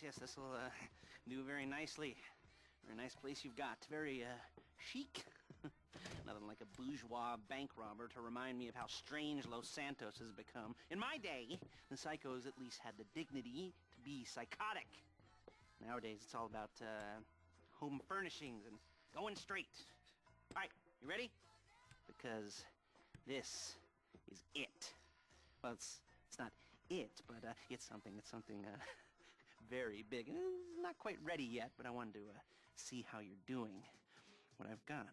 yes, this will do very nicely. Very nice place you've got. Very chic. Nothing like a bourgeois bank robber to remind me of how strange Los Santos has become. In my day, the psychos at least had the dignity to be psychotic. Nowadays, it's all about home furnishings and going straight. All right, you ready? Because this is it. Well, it's not it, but it's something very big. It's not quite ready yet, but I wanted to see how you're doing. What I've got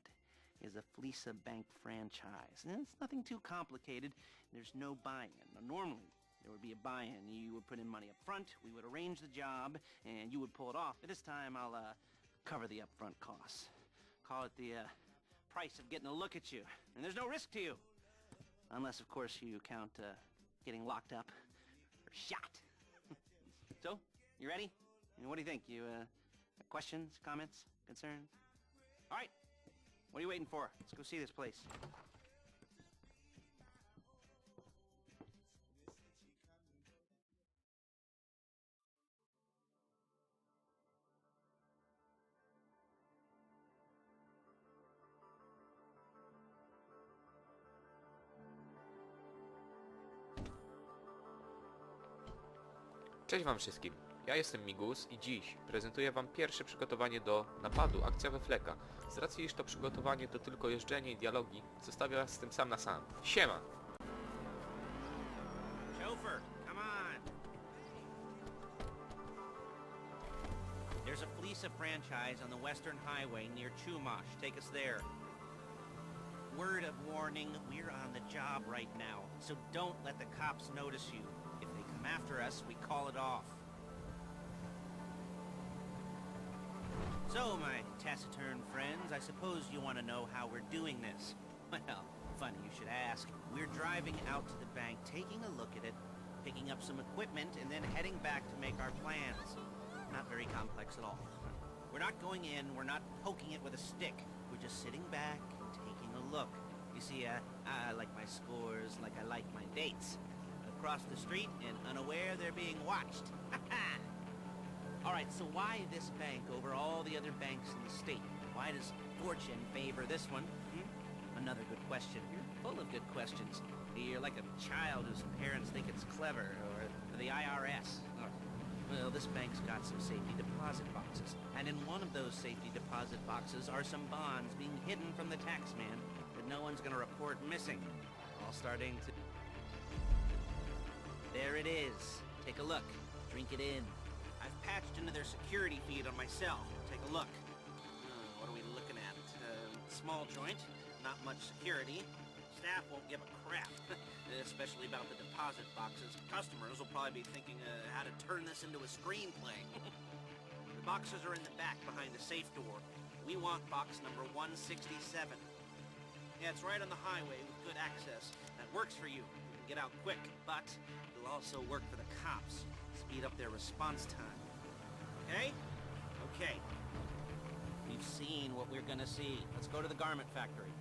is a Fleeca bank franchise. And it's nothing too complicated. There's no buy-in. Now, normally, there would be a buy-in. You would put in money up front, we would arrange the job, and you would pull it off. But this time, I'll cover the upfront costs. Call it the price of getting a look at you. And there's no risk to you. Unless, of course, you count getting locked up or shot. So, you ready? And what do you think? You questions, comments, concerns? All right. What are you waiting for? Let's go see this place. Cześć wam wszystkim, ja jestem Migus i dziś prezentuję wam pierwsze przygotowanie do napadu, akcja we Fleeca. Z racji, iż to przygotowanie to tylko jeżdżenie i dialogi, zostawię was z tym sam na sam. Siema! Chauffeur, come on! There's a Fleeca franchise on the Western Highway near Chumash. Take us there. Word of warning, we're on the job right now, so don't let the cops notice you. If they come after us, we call it off. So, my taciturn friends, I suppose you want to know how we're doing this. Well, funny you should ask. We're driving out to the bank, taking a look at it, picking up some equipment, and then heading back to make our plans. Not very complex at all. We're not going in, we're not poking it with a stick. We're just sitting back and taking a look. You see, I like my scores like I like my dates. Across the street and unaware they're being watched. Alright, so why this bank over all the other banks in the state? Why does fortune favor this one? Another good question. You're full of good questions. You're like a child whose parents think it's clever, or the IRS. Well, this bank's got some safety deposit boxes, and in one of those safety deposit boxes are some bonds being hidden from the tax man that no one's gonna report missing. All starting to... There it is. Take a look. Drink it in. I've patched into their security feed on my cell. Take a look. What are we looking at? Small joint, not much security. Staff won't give a crap, especially about the deposit boxes. Customers will probably be thinking how to turn this into a screenplay. The boxes are in the back behind the safe door. We want box number 167. Yeah, it's right on the highway with good access. That works for you. Get out quick, but it'll also work for the cops. Speed up their response time. Okay? Okay. We've seen what we're gonna see. Let's go to the garment factory.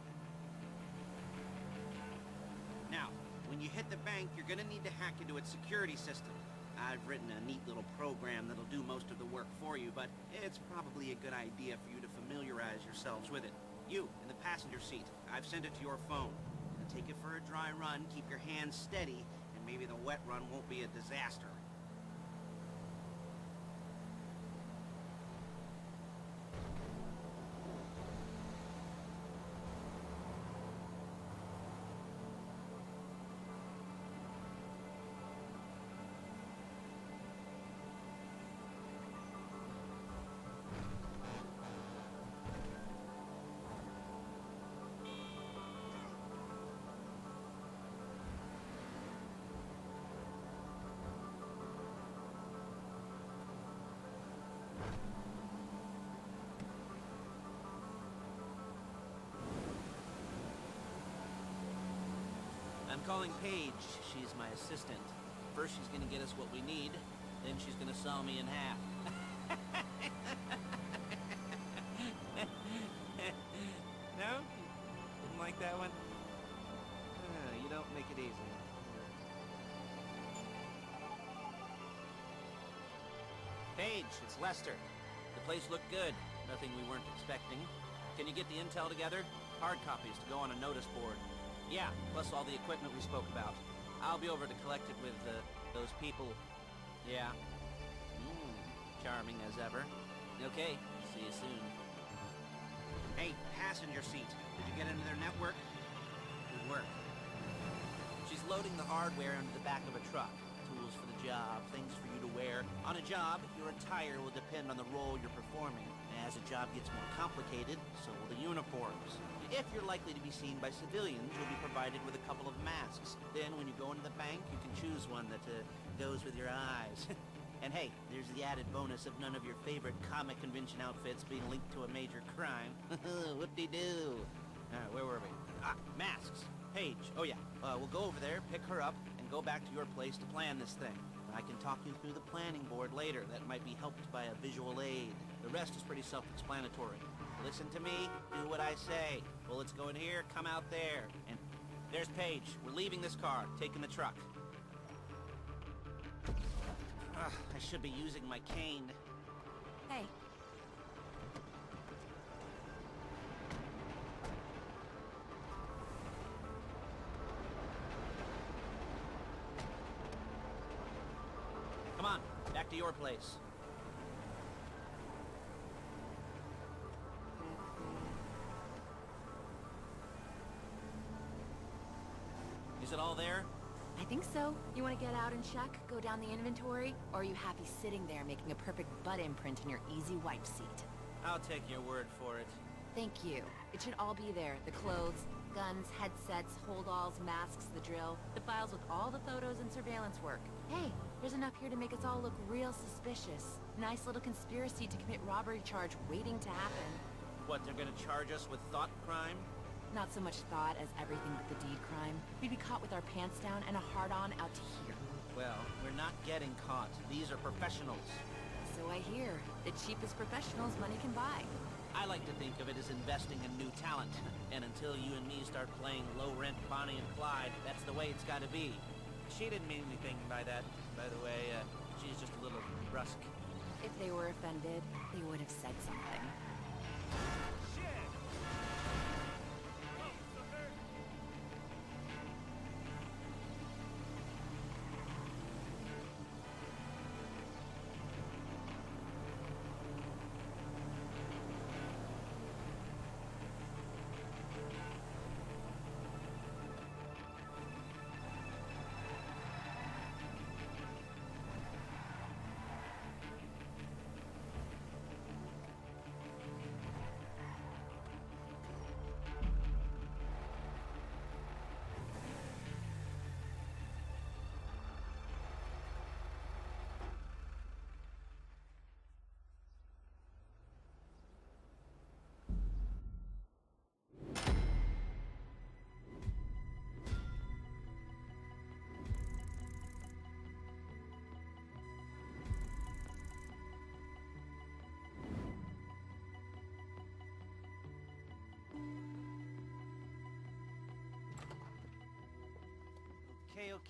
Now, when you hit the bank, you're gonna need to hack into its security system. I've written a neat little program that'll do most of the work for you, but it's probably a good idea for you to familiarize yourselves with it. You, in the passenger seat, I've sent it to your phone. Take it for a dry run, keep your hands steady, and maybe the wet run won't be a disaster. I'm calling Paige. She's my assistant. First she's gonna get us what we need, then she's gonna saw me in half. No? Didn't like that one? You don't make it easy. Paige, it's Lester. The place looked good. Nothing we weren't expecting. Can you get the intel together? Hard copies to go on a notice board. Yeah, plus all the equipment we spoke about. I'll be over to collect it with, those people. Yeah. Charming as ever. Okay, see you soon. Hey, passenger seat. Did you get into their network? Good work. She's loading the hardware into the back of a truck. Tools for the job, things for you to wear. On a job, your attire will depend on the role you're performing. As a job gets more complicated, so will the uniforms. If you're likely to be seen by civilians, you'll be provided with a couple of masks. Then when you go into the bank, you can choose one that goes with your eyes. And hey, there's the added bonus of none of your favorite comic convention outfits being linked to a major crime. Whoop-de-doo. Where were we? Masks. Paige. Oh yeah, we'll go over there, pick her up, and go back to your place to plan this thing. I can talk you through the planning board later. That might be helped by a visual aid. The rest is pretty self-explanatory. Listen to me, do what I say. Bullets go in here, come out there. And there's Paige. We're leaving this car, taking the truck. I should be using my cane. Hey. Come on, back to your place. Is it all there? I think so. You want to get out and check? Go down the inventory? Or are you happy sitting there making a perfect butt imprint in your easy wipe seat? I'll take your word for it. Thank you. It should all be there. The clothes, guns, headsets, holdalls, masks, the drill, the files with all the photos and surveillance work. Hey, there's enough here to make us all look real suspicious. Nice little conspiracy to commit robbery charge waiting to happen. What, they're gonna charge us with thought crime? Not so much thought as everything but the deed crime. We'd be caught with our pants down and a hard-on out to here. Well, we're not getting caught. These are professionals. So I hear. The cheapest professionals money can buy. I like to think of it as investing in new talent. And until you and me start playing low-rent Bonnie and Clyde, that's the way it's gotta be. She didn't mean anything by that, by the way. She's just a little brusque. If they were offended, they would have said something.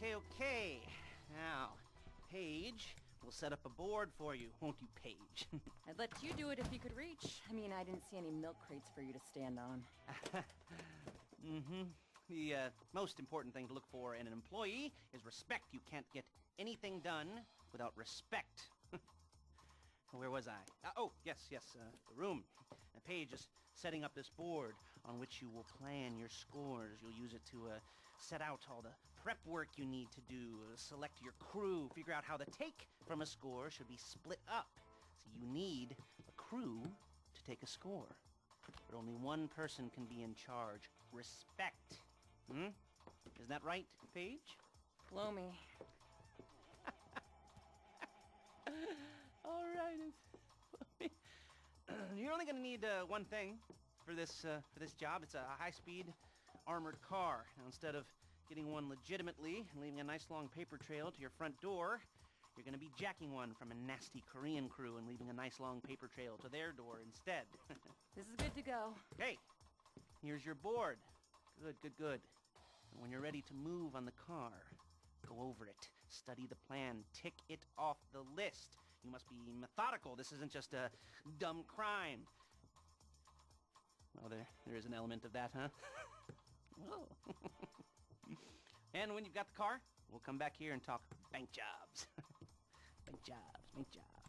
Okay. Now, Paige, we'll set up a board for you, won't you, Paige? I'd let you do it if you could reach. I mean, I didn't see any milk crates for you to stand on. The most important thing to look for in an employee is respect. You can't get anything done without respect. Where was I? Yes, the room. Paige is setting up this board on which you will plan your scores. You'll use it to set out all the prep work you need to do, select your crew, figure out how the take from a score should be split up. So you need a crew to take a score. But only one person can be in charge. Respect. Isn't that right, Paige? Blow me. All right. You're only going to need one thing for this job. It's a high-speed armored car. Now, instead of getting one legitimately and leaving a nice long paper trail to your front door, you're going to be jacking one from a nasty Korean crew and leaving a nice long paper trail to their door instead. This is good to go. Hey, here's your board. Good. And when you're ready to move on the car, go over it, study the plan, tick it off the list. You must be methodical. This isn't just a dumb crime. Well, there is an element of that, huh? Whoa. And when you've got the car, we'll come back here and talk bank jobs. Bank jobs, bank jobs.